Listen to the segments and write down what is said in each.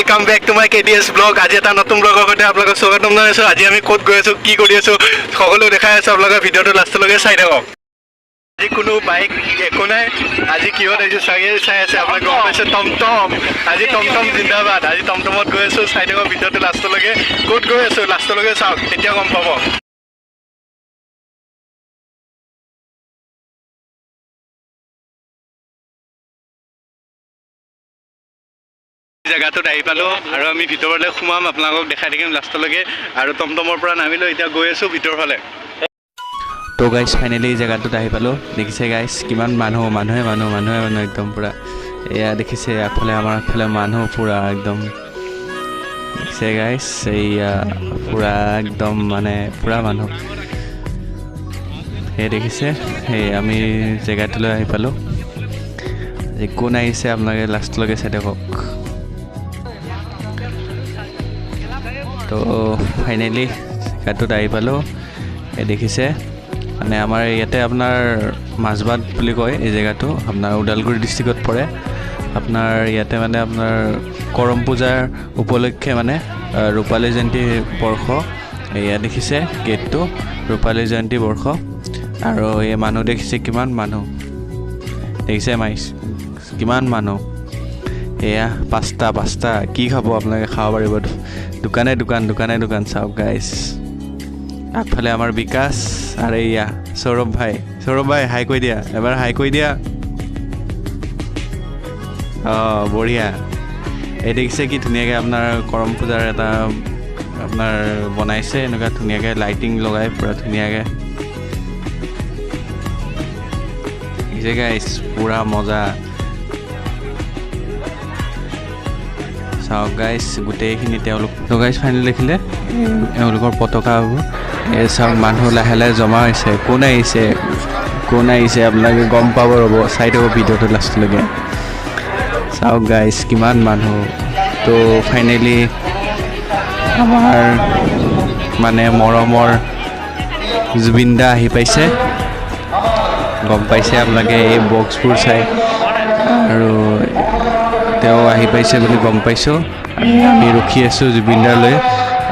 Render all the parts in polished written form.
Welcome back to my KDS blog. আজি এটা নতুন ব্লগৰ সৈতে আপোনালোকক স্বাগতম জনাইছোঁ। আজি আমি ক'ত গৈ আছোঁ, কি কৰি আছোঁ, সকলো দেখাই আছোঁ। আপোনালোকে ভিডিঅ'টো লাষ্টলৈকে চাই থাকক। আজি কোনো বাইক একো নাই, আজি কিহত আহিছোঁ চাই আছে আপোনালোকে গম পাইছে, টমটম। আজি টমটম জিন্দাবাদ। আজি টমটমত গৈ আছোঁ, চাই থাকক ভিডিঅ'টো লাষ্টলৈকে। ক'ত গৈ আছোঁ লাষ্টলৈকে চাওক, তেতিয়া গম পাব। জেগাটোত আহি পালোঁ আৰু আমি ভিতৰলৈ সোমাম, আপোনালোকক দেখাই থাকিম লাষ্টলৈকে। আৰু টমটমৰ পৰা নামিলোঁ, এতিয়া গৈ আছোঁ ভিতৰ ফালে। তো গাইজ ফাইনেলি জেগাটোত আহি পালোঁ। দেখিছে গাইজ কিমান মানুহে একদম পূৰা। এয়া দেখিছে আগফালে, আমাৰ আগফালে মানুহ পূৰা একদম। দেখিছে গাইজ এইয়া পূৰা একদম মানে পূৰা মানুহ। সেই দেখিছে, সেই আমি জেগাটোলৈ আহি পালোঁ। কোন আহিছে আপোনালোকে লাষ্টলৈকে চাই থাকক। তো ফাইনেলি জেগাটোত আহি পালোঁ। এই দেখিছে মানে আমাৰ ইয়াতে আপোনাৰ মাজবাট বুলি কয় এই জেগাটো, আপোনাৰ ওদালগুৰি ডিষ্ট্ৰিক্টত পৰে। আপোনাৰ ইয়াতে মানে আপোনাৰ কৰম পূজাৰ উপলক্ষে মানে ৰূপালী জয়ন্তী বৰ্ষ। এয়া দেখিছে গেটটো, ৰূপালী জয়ন্তী বৰ্ষ। আৰু এই মানুহ দেখিছে কিমান মানুহ, দেখিছে মাইছ কিমান মানুহ। এয়া পাঁচটা কি খাব আপোনালোকে, খাব পাৰিব। দোকানে চাওক গাইছ। আগফালে আমাৰ বিকাশ আৰু এয়া সৌৰভ ভাই হাই কৈ দিয়া, এবাৰ হাই কৈ দিয়া। অঁ বঢ়িয়া। এই দেখিছে কি ধুনীয়াকৈ আপোনাৰ কৰম পূজাৰ এটা আপোনাৰ বনাইছে, এনেকুৱা ধুনীয়াকৈ লাইটিং লগাই পূৰা ধুনীয়াকৈ। দেখিছে গাইছ পূৰা মজা। চাওক গাইছ গোটেইখিনি তেওঁলোক গাইছ ফাইনেল দেখিলে এওঁলোকৰ পতাকাবোৰ। এই চাওক মানুহ লাহে লাহে জমা হৈছে। কোন আহিছে আপোনালোকে গম পাব, ৰ'ব চাই থাকক ভিডিঅ'টো লাষ্টলৈকে। চাওক গাইছ কিমান মানুহ। তো ফাইনেলি আমাৰ মানে মৰমৰ জুবিন দা আহি পাইছে, গম পাইছে আপোনালোকে এই বক্সবোৰ চাই। আৰু তেওঁ আহি পাইছে বুলি গম পাইছোঁ। আমি ৰখি আছোঁ জুবিন দালৈ।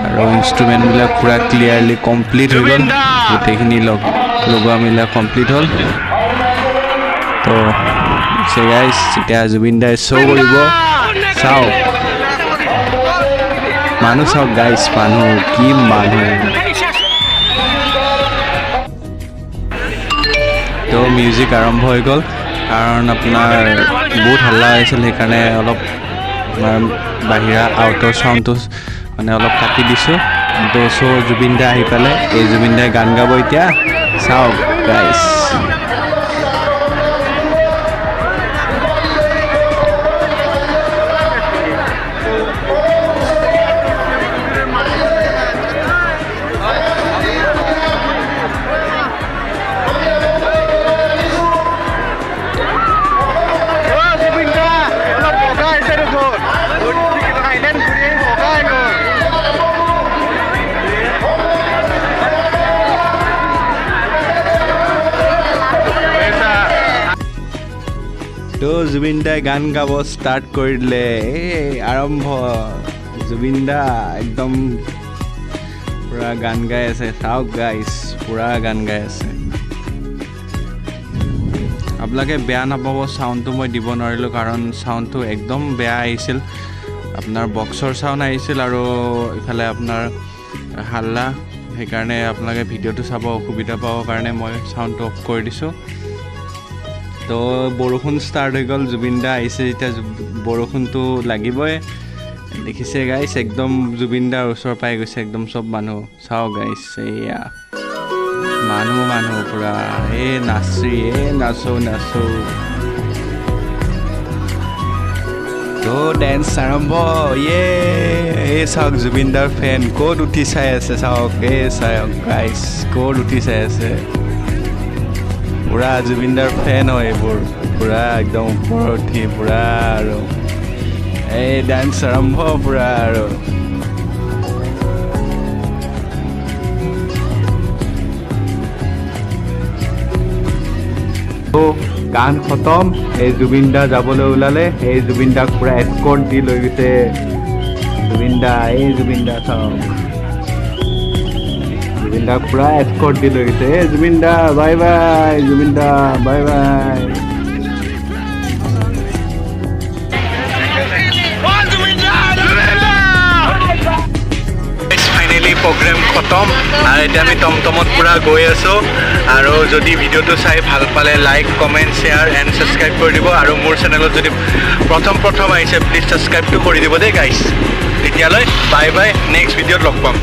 আৰু ইনষ্ট্ৰুমেণ্টবিলাক পূৰা ক্লিয়াৰলি কমপ্লিট হৈ গ'ল, গোটেইখিনি লগোৱা মিলা কমপ্লিট হ'ল। তো গাইছ এতিয়া জুবিন দাই শ্ব' কৰিব। চাওক মানুহ, চাওক গাইছ মানুহ কি মানুহ। তো মিউজিক আৰম্ভ হৈ গ'ল, কাৰণ আপোনাৰ বহুত হাল্লা হৈছিল, সেইকাৰণে অলপ বাহিৰা আউটৰ চাউণ্ডটো মানে অলপ কাটি দিছোঁ। তো চ' জুবিন দা আহি পালে, এই জুবিন দাই গান গাব এতিয়া। চাওক গাইছ তো জুবিন দাই গান গাব ষ্টাৰ্ট কৰি দিলে। এই আৰম্ভ, জুবিন দা একদম পূৰা গান গাই আছে। চাওক গাইছ পূৰা গান গাই আছে। আপোনালোকে বেয়া নাপাব, চাউণ্ডটো মই দিব নোৱাৰিলোঁ, কাৰণ চাউণ্ডটো একদম বেয়া আহিছিল। আপোনাৰ বক্সৰ চাউণ্ড আহিছিল আৰু ইফালে আপোনাৰ হাল্লা, সেইকাৰণে আপোনালোকে ভিডিঅ'টো চাব অসুবিধা পাব কাৰণে মই চাউণ্ডটো অফ কৰি দিছোঁ। তো বৰষুণ ষ্টাৰ্ট হৈ গ'ল, জুবিন দা আহিছে যেতিয়া বৰষুণটো লাগিবই। দেখিছে গাইছ একদম জুবিন দাৰ ওচৰ পাই গৈছে একদম চব মানুহ। চাওক গাইছ এয়া মানুহ পূৰা নাচো। তো ডেন্স আৰম্ভ। এই চাওক জুবিন দাৰ ফেন ক'ত উঠি চাই আছে, চাওক চাওক গাইছ ক'ত উঠি চাই আছে। পূৰা জুবিন দাৰ ফেন হয় এইবোৰ, পূৰা একদম ওপৰত উঠি পূৰা আৰু এই ডান্স আৰম্ভ পূৰা। আৰু গান খতম, এই জুবিন দা যাবলৈ ওলালে। এই জুবিন দাক পূৰা এস্কৰ্ট দি লৈ গৈছে জুবিন দা চাওক জুবিন দা পুৰা এস্কৰ্ট দি লৈ গৈছে Zubeen da bye bye Zubeen da bye bye finally program খতম আৰু এতিয়া আমি টমটমত পুৰা গৈ আছোঁ আৰু যদি ভিডিঅ'টো চাই ভাল পালে like comment share and subscribe কৰি দিব আৰু মোৰ চেনেলত যদি প্ৰথম আহিছে প্লিজ ছাবস্ক্ৰাইবটো কৰি দিব দেই গাইছ তেতিয়ালৈ বাই বাই নেক্সট ভিডিঅ'ত লগ পাম